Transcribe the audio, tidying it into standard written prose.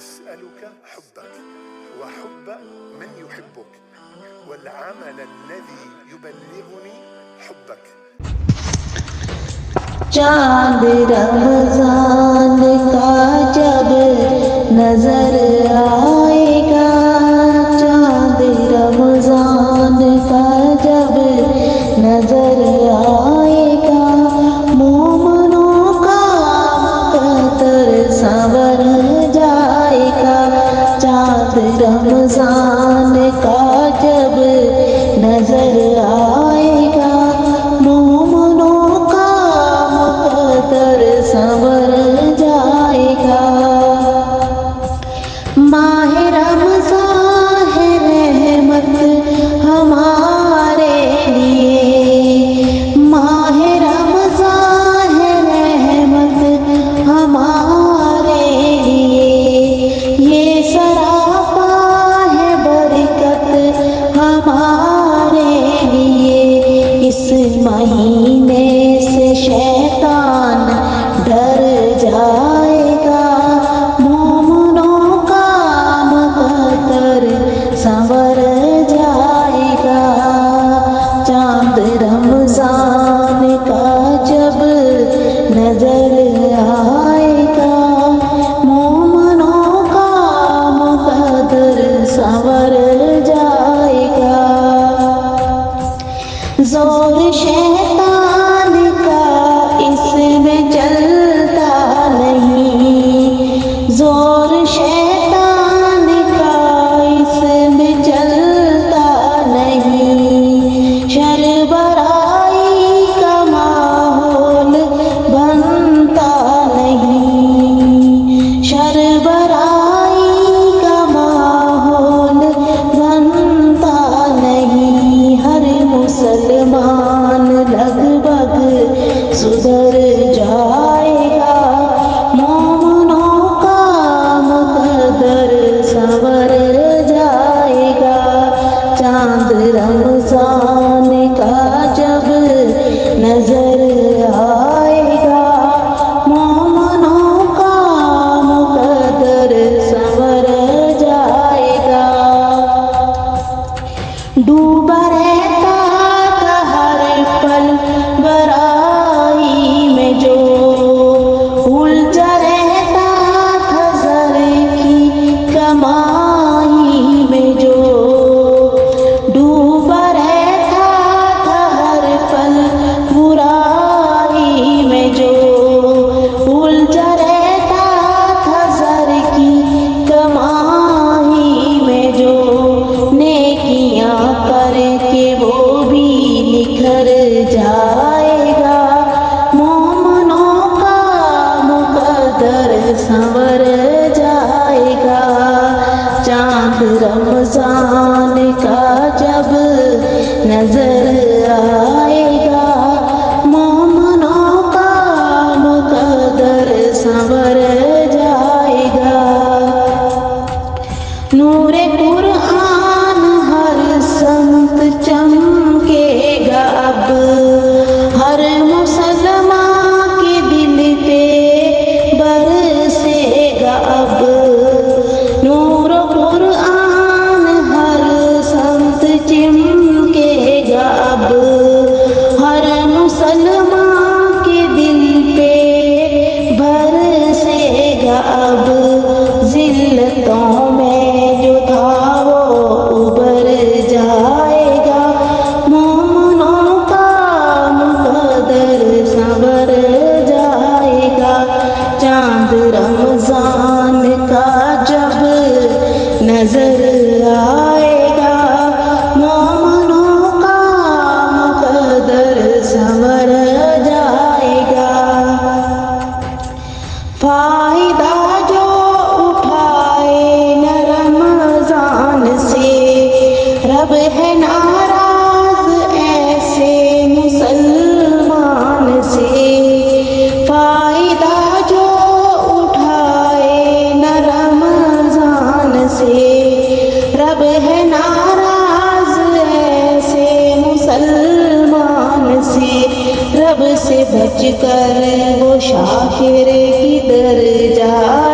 أسألك حبك وحب من يحبك والعمل الذي يبلغني حبك. چاند رمضان کا جب نظر آئے گا، چاند رمضان کا جب نظر آئے گا، مومنوں کا مقدر سنور جائے گا. چاند رمضان کا جب نظر آئے گا، مومنوں کا مقدر سنور جائے گا. ماہ رمضان ہے رحمت ہمارے لیے، ماہ رمضان ہے رحمت ہمارے لیے، یہ سراپا ہے برکت ہمارے لیے. اس مہینے سے شیطان ڈر جائے گا، مومنوں کا مقدر سنور جائے گا. چاند رمضان کا جب نظر آئے گا، مومنوں کا مقدر سنور جائے گا. زور شیطان کا اس میں چلتا نہیں، زور شیطان کا اس میں چلتا نہیں، شر برائی کا ماحول بنتا نہیں، شر برائی کا ماحول بنتا نہیں. ہر مسلمان لگ بھگ سدھر جائے گا، مومنوں کا مقدر سنور جائے گا. چاند رمضان کا جب نظر آئے گا، مومنوں کا مقدر سنور جائے گا. ڈوبا رہتا تھا ہر پل برائی میں جو، الجھا رہتا تھا زر کی کمائی میں جو، ڈوبا رہتا تھا ہر پل برائی میں جو، الجھا رہتا تھا زر کی کمائی میں جو. نیکیاں کر کے وہ بھی نکھر جائے گا، مومنوں کا مقدر سنور جائے گا. چاند رمضان کا جب نظر آئے گا، مومنوں کا مقدر سنور جائے گا. نور قرآن ہر سمت چمکے گا، اب ہر مسلمان کے دل پہ برسے گا. اب نور قرآن ہر سمت چمکے گا، اب ہر مسلمان کے دل پہ برسے گا. اب ذلتوں میں جو تھا وہ ابھر جائے گا، مومنوں کا مقدر سنور جائے گا. چاند رمضان کا جب نظر آئے گا، مومنوں کا مقدر سنور جائے گا. فائدہ جو اٹھائے نہ رمضان سے، رب ہے ناراض ایسے مسلمان سے. فائدہ جو اٹھائے نہ رمضان سے، رب ہے ناراض ایسے مسلمان سے. رب سے بچ کر وہ شاکر کدھر جائے